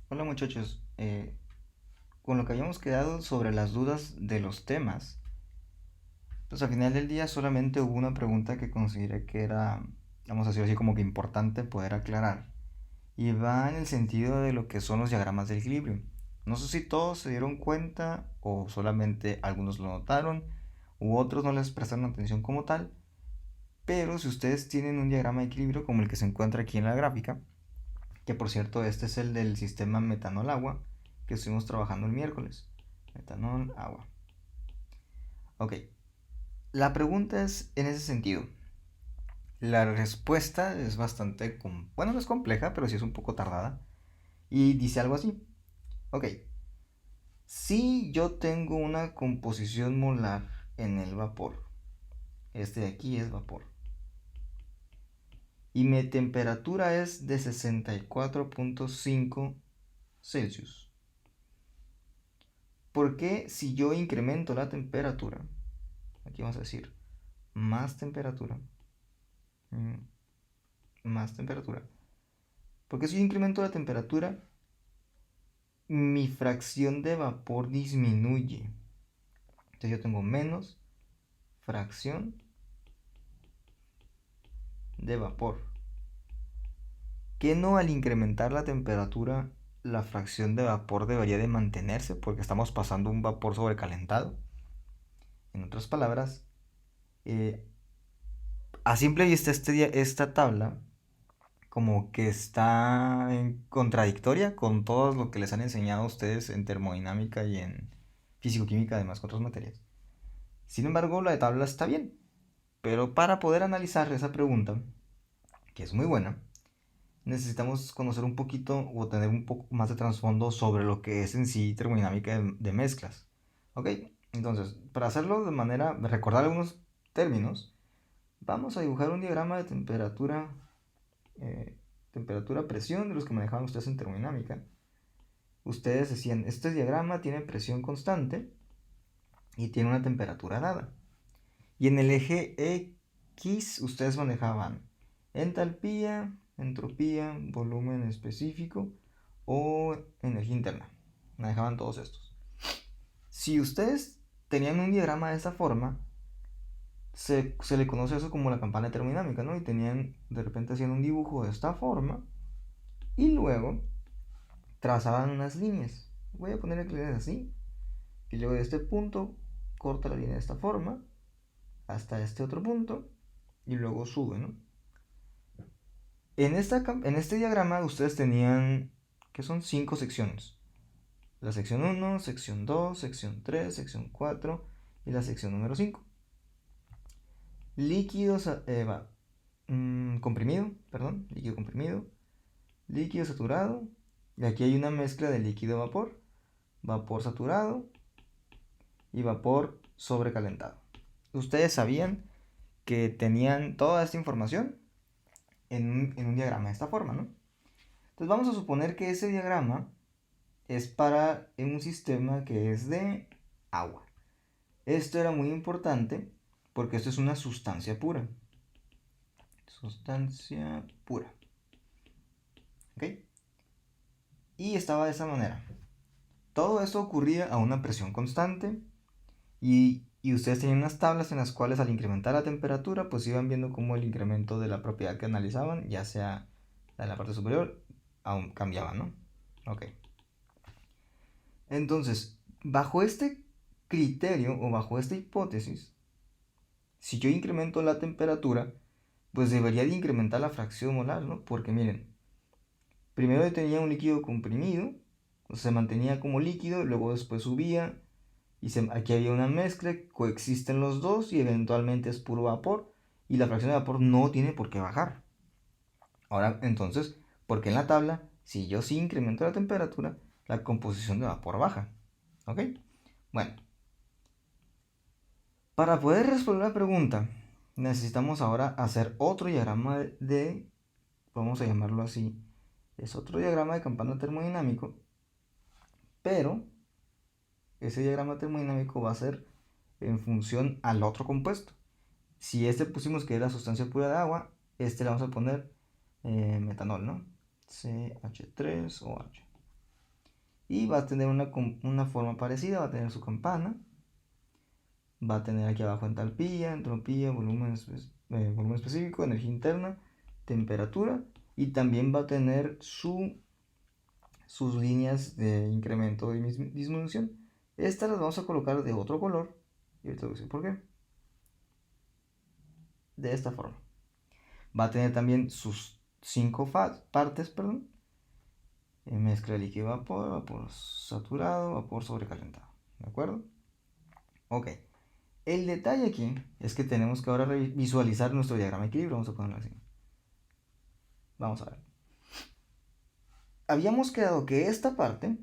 Hola muchachos, con lo que habíamos quedado sobre las dudas de los temas, pues al final del día solamente hubo una pregunta que consideré que era, vamos a decir así, como que importante poder aclarar, y va en el sentido de lo que son los diagramas de equilibrio. No sé si todos se dieron cuenta o solamente algunos lo notaron u otros no les prestaron atención como tal, pero si ustedes tienen un diagrama de equilibrio como el que se encuentra aquí en la gráfica, que por cierto este es el del sistema metanol-agua que estuvimos trabajando el miércoles. Metanol-agua. Ok, la pregunta es en ese sentido. La respuesta es bastante, bueno, no es compleja, pero sí es un poco tardada. Y dice algo así. Ok, si yo tengo una composición molar en el vapor, este de aquí es vapor, y mi temperatura es de 64.5 Celsius, ¿por qué si yo incremento la temperatura, aquí vamos a decir más temperatura, mm, más temperatura, porque si yo incremento la temperatura, mi fracción de vapor disminuye? Entonces yo tengo menos fracción de vapor. ¿Que no al incrementar la temperatura la fracción de vapor debería de mantenerse porque estamos pasando un vapor sobrecalentado? En otras palabras, eh, a simple vista esta tabla como que está en contradictoria con todo lo que les han enseñado a ustedes en termodinámica y en físico-química, además con otras materias. Sin embargo, la tabla está bien, pero para poder analizar esa pregunta, que es muy buena, necesitamos conocer un poquito o tener un poco más de trasfondo sobre lo que es en sí termodinámica de mezclas. ¿Ok? Entonces, para hacerlo de manera, recordar algunos términos, vamos a dibujar un diagrama de temperatura, temperatura-presión de los que manejaban ustedes en termodinámica. Ustedes decían, este diagrama tiene presión constante y tiene una temperatura dada. Y en el eje X ustedes manejaban entalpía, entropía, volumen específico o energía interna. Manejaban todos estos. Si ustedes tenían un diagrama de esta forma, se le conoce eso como la campana termodinámica, ¿no? Y tenían, de repente hacían un dibujo de esta forma y luego trazaban unas líneas. Voy a poner líneas así. Y luego de este punto corta la línea de esta forma hasta este otro punto y luego sube, ¿no? En este diagrama ustedes tenían que son 5 secciones. La sección uno, sección 2, sección 3, sección 4 y la sección número 5. Líquidos, comprimido, perdón, líquido comprimido, líquido saturado. Y aquí hay una mezcla de líquido-vapor, vapor saturado y vapor sobrecalentado. Ustedes sabían que tenían toda esta información en un diagrama de esta forma, ¿no? Entonces vamos a suponer que ese diagrama es para un sistema que es de agua. Esto era muy importante porque esto es una sustancia pura. Sustancia pura. ¿Ok? Y estaba de esa manera. Todo esto ocurría a una presión constante y ustedes tenían unas tablas en las cuales al incrementar la temperatura pues iban viendo cómo el incremento de la propiedad que analizaban, ya sea en la parte superior, aún cambiaba, ¿no? Ok. Entonces, bajo este criterio o bajo esta hipótesis, si yo incremento la temperatura, pues debería de incrementar la fracción molar, ¿no? Porque miren, primero tenía un líquido comprimido, o sea, se mantenía como líquido, luego después subía, y aquí había una mezcla, coexisten los dos y eventualmente es puro vapor, y la fracción de vapor no tiene por qué bajar. Ahora, entonces, ¿por qué en la tabla, si yo sí incremento la temperatura, la composición de vapor baja? ¿Ok? Bueno, para poder responder la pregunta, necesitamos ahora hacer otro diagrama vamos a llamarlo así, es otro diagrama de campana termodinámico, pero ese diagrama termodinámico va a ser en función al otro compuesto. Si este pusimos que era sustancia pura de agua, este le vamos a poner metanol, ¿no? CH3OH. Y va a tener una forma parecida, va a tener su campana. Va a tener aquí abajo entalpía, entropía, volumen específico, energía interna, temperatura. Y también va a tener sus líneas de incremento y disminución. Estas las vamos a colocar de otro color. Y ahorita voy a decir por qué. De esta forma. Va a tener también sus 5 partes, perdón. Mezcla de líquido vapor, vapor saturado, vapor sobrecalentado. ¿De acuerdo? Ok. El detalle aquí es que tenemos que ahora visualizar nuestro diagrama de equilibrio. Vamos a ponerlo así. Vamos a ver. Habíamos quedado que esta parte,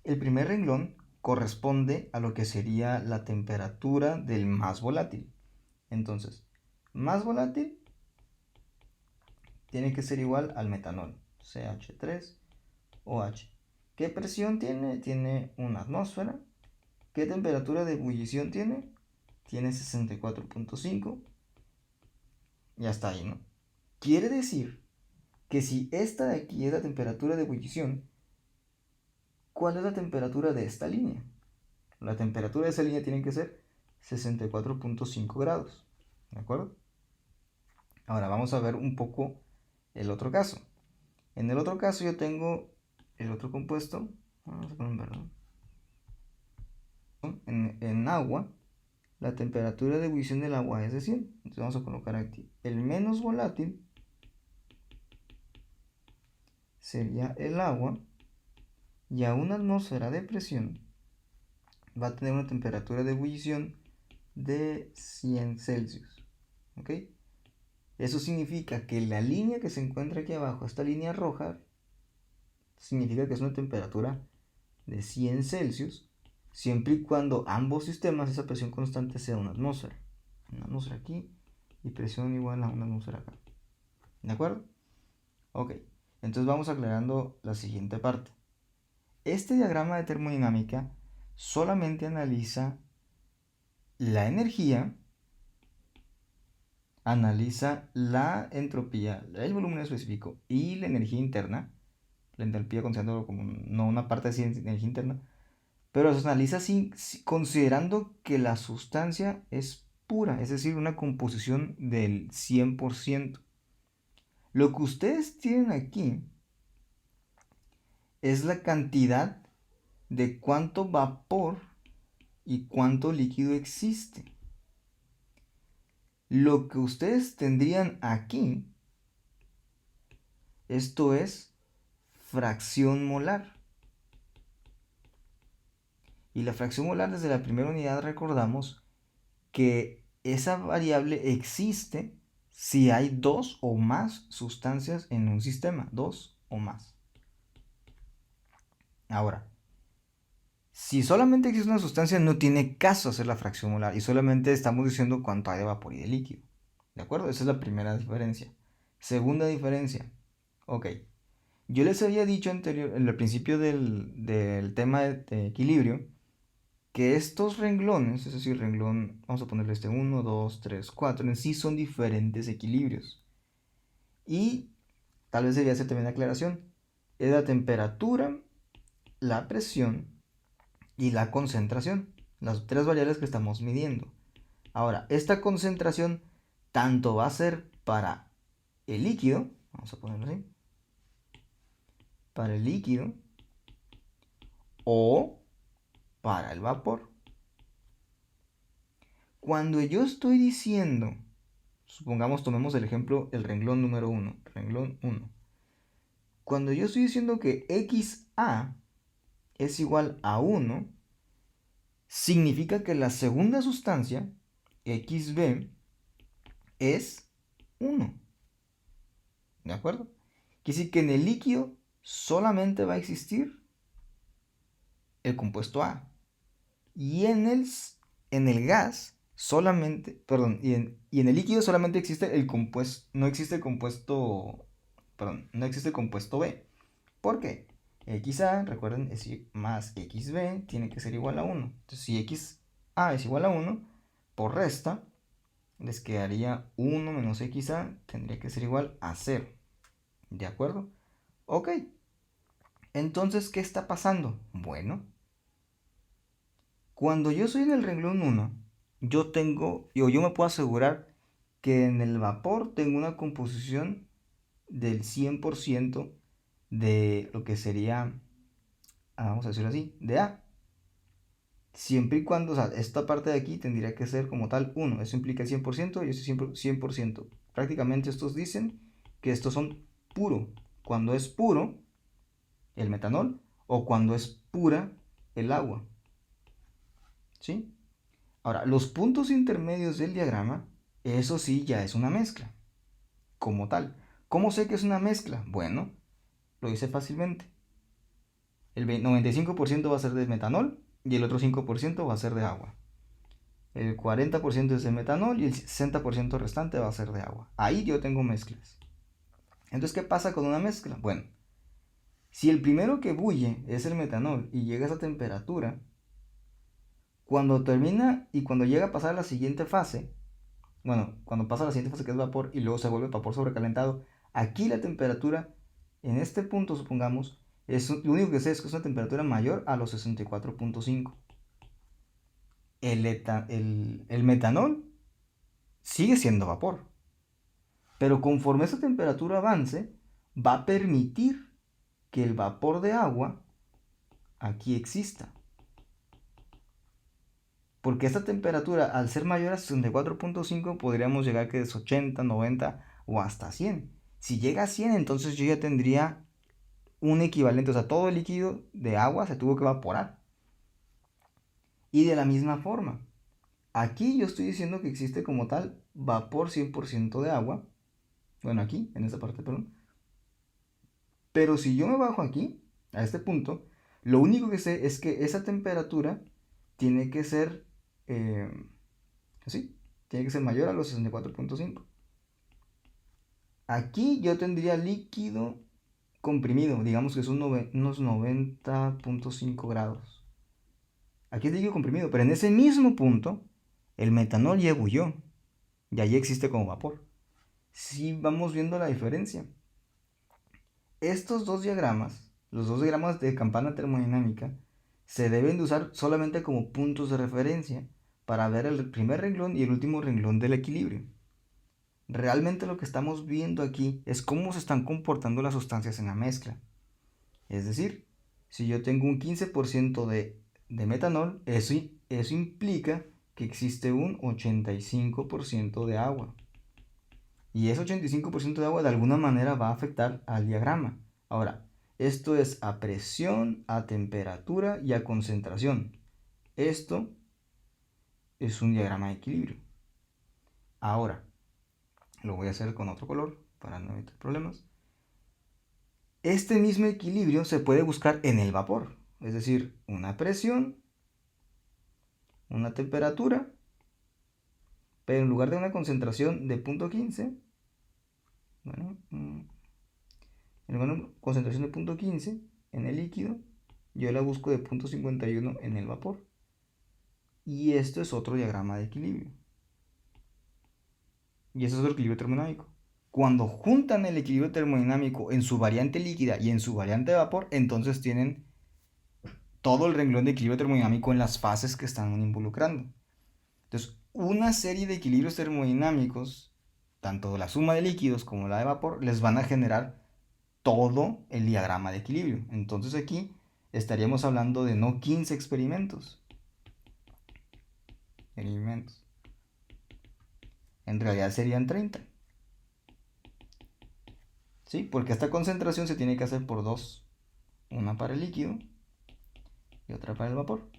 el primer renglón, corresponde a lo que sería la temperatura del más volátil. Entonces, más volátil tiene que ser igual al metanol, CH3OH. ¿Qué presión tiene? Tiene una atmósfera. ¿Qué temperatura de ebullición tiene? Tiene 64.5. Ya está ahí, ¿no? Quiere decir que si esta de aquí es la temperatura de ebullición, ¿cuál es la temperatura de esta línea? La temperatura de esa línea tiene que ser 64.5 grados. ¿De acuerdo? Ahora vamos a ver un poco el otro caso. En el otro caso yo tengo el otro compuesto. Vamos a poner en verde. En agua, la temperatura de ebullición del agua es de 100. Entonces vamos a colocar aquí el menos volátil sería el agua, y a una atmósfera de presión va a tener una temperatura de ebullición de 100 Celsius. ¿Ok? Eso significa que la línea que se encuentra aquí abajo, esta línea roja, significa que es una temperatura de 100 Celsius, siempre y cuando ambos sistemas, esa presión constante sea una atmósfera. Una atmósfera aquí y presión igual a una atmósfera acá. ¿De acuerdo? Ok, entonces vamos aclarando la siguiente parte. Este diagrama de termodinámica solamente analiza la energía, analiza la entropía, el volumen específico y la energía interna. La entalpía considerándolo como no una parte de energía interna, pero se analiza considerando que la sustancia es pura, es decir, una composición del 100%. Lo que ustedes tienen aquí es la cantidad de cuánto vapor y cuánto líquido existe. Lo que ustedes tendrían aquí, esto es fracción molar. Y la fracción molar desde la primera unidad recordamos que esa variable existe si hay dos o más sustancias en un sistema, dos o más. Ahora, si solamente existe una sustancia, no tiene caso hacer la fracción molar y solamente estamos diciendo cuánto hay de vapor y de líquido. ¿De acuerdo? Esa es la primera diferencia. Segunda diferencia. Ok. Yo les había dicho en el principio del tema de equilibrio que estos renglones, es decir, renglón, vamos a ponerle este 1, 2, 3, 4, en sí son diferentes equilibrios. Y tal vez debía hacer también la aclaración. Es la temperatura, la presión y la concentración. Las tres variables que estamos midiendo. Ahora, esta concentración tanto va a ser para el líquido, vamos a ponerlo así, para el líquido o para el vapor. Cuando yo estoy diciendo, supongamos, tomemos el ejemplo, el renglón número 1, renglón 1. Cuando yo estoy diciendo que XA es igual a 1, significa que la segunda sustancia, XB, es 1. ¿De acuerdo? Quiere decir que en el líquido solamente va a existir el compuesto A. Y en el gas solamente, perdón, y en el líquido solamente existe el compuesto, no existe el compuesto, perdón, no existe el compuesto B. ¿Por qué? XA, recuerden, es más XB tiene que ser igual a 1. Entonces, si XA es igual a 1, por resta, les quedaría 1 menos XA, tendría que ser igual a 0. ¿De acuerdo? Ok. Entonces, ¿qué está pasando? Bueno, cuando yo soy en el renglón 1, yo me puedo asegurar que en el vapor tengo una composición del 100% de lo que sería, vamos a decirlo así, de A. Siempre y cuando, o sea, esta parte de aquí tendría que ser como tal 1. Eso implica el 100% y eso es 100%. Prácticamente estos dicen que estos son puro. Cuando es puro el metanol o cuando es pura el agua. ¿Sí? Ahora, los puntos intermedios del diagrama, eso sí ya es una mezcla, como tal. ¿Cómo sé que es una mezcla? Bueno, lo hice fácilmente. El 95% va a ser de metanol y el otro 5% va a ser de agua. El 40% es de metanol y el 60% restante va a ser de agua. Ahí yo tengo mezclas. Entonces, ¿qué pasa con una mezcla? Bueno, si el primero que bulle es el metanol y llega a esa temperatura, cuando termina y cuando llega a pasar a la siguiente fase, bueno, cuando pasa a la siguiente fase que es vapor y luego se vuelve vapor sobrecalentado, aquí la temperatura, en este punto supongamos, lo único que sé es que es una temperatura mayor a los 64.5. El metanol sigue siendo vapor, pero conforme esa temperatura avance, va a permitir que el vapor de agua aquí exista. Porque esta temperatura, al ser mayor a 64.5, podríamos llegar a que es 80, 90 o hasta 100. Si llega a 100, entonces yo ya tendría un equivalente, o sea, todo el líquido de agua se tuvo que evaporar. Y de la misma forma, aquí yo estoy diciendo que existe como tal vapor 100% de agua. Bueno, aquí, en esta parte, perdón. Pero si yo me bajo aquí, a este punto, lo único que sé es que esa temperatura tiene que ser así, tiene que ser mayor a los 64.5. Aquí yo tendría líquido comprimido, digamos que es unos 90.5 grados. Aquí es líquido comprimido, pero en ese mismo punto el metanol ya ebullió y allí existe como vapor. Si vamos viendo la diferencia. Estos dos diagramas, los dos diagramas de campana termodinámica, se deben de usar solamente como puntos de referencia para ver el primer renglón y el último renglón del equilibrio. Realmente lo que estamos viendo aquí es cómo se están comportando las sustancias en la mezcla. Es decir, si yo tengo un 15% de metanol, eso implica que existe un 85% de agua. Y ese 85% de agua de alguna manera va a afectar al diagrama. Ahora, esto es a presión, a temperatura y a concentración. Esto es un diagrama de equilibrio. Ahora, lo voy a hacer con otro color para no evitar problemas. Este mismo equilibrio se puede buscar en el vapor. Es decir, una presión, una temperatura, pero en lugar de una concentración de 0.15, bueno, en lugar de una concentración de 0.15 en el líquido, yo la busco de 0.51 en el vapor. Y esto es otro diagrama de equilibrio. Y eso es otro equilibrio termodinámico. Cuando juntan el equilibrio termodinámico en su variante líquida y en su variante de vapor, entonces tienen todo el renglón de equilibrio termodinámico en las fases que están involucrando. Entonces, una serie de equilibrios termodinámicos, tanto la suma de líquidos como la de vapor, les van a generar todo el diagrama de equilibrio. Entonces aquí estaríamos hablando de no 15 experimentos. En realidad serían 30. ¿Sí? Porque esta concentración se tiene que hacer por dos. Una para el líquido y otra para el vapor.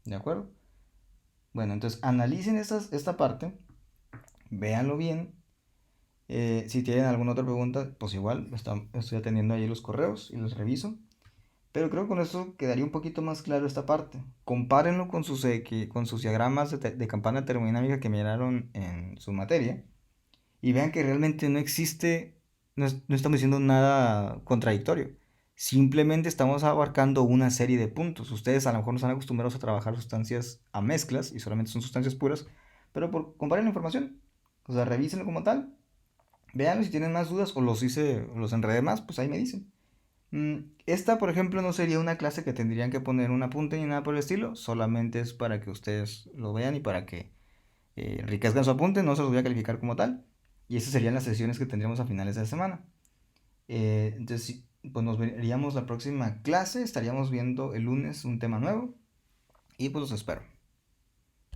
¿De acuerdo? Bueno, entonces analicen esta parte, véanlo bien. Si tienen alguna otra pregunta, pues igual estoy atendiendo ahí los correos y los reviso. Pero creo que con esto quedaría un poquito más claro esta parte. Compárenlo con sus diagramas de campana termodinámica que miraron en su materia y vean que realmente no existe, no estamos diciendo nada contradictorio. Simplemente estamos abarcando una serie de puntos. Ustedes a lo mejor no están acostumbrados a trabajar sustancias a mezclas y solamente son sustancias puras, pero comparen la información. O sea, revísenlo como tal. Vean si tienen más dudas o los enredé más, pues ahí me dicen. Esta, por ejemplo, no sería una clase que tendrían que poner un apunte ni nada por el estilo, solamente es para que ustedes lo vean y para que enriquezcan su apunte, no se los voy a calificar como tal. Y esas serían las sesiones que tendríamos a finales de la semana. Entonces, pues nos veríamos la próxima clase, estaríamos viendo el lunes un tema nuevo y pues los espero.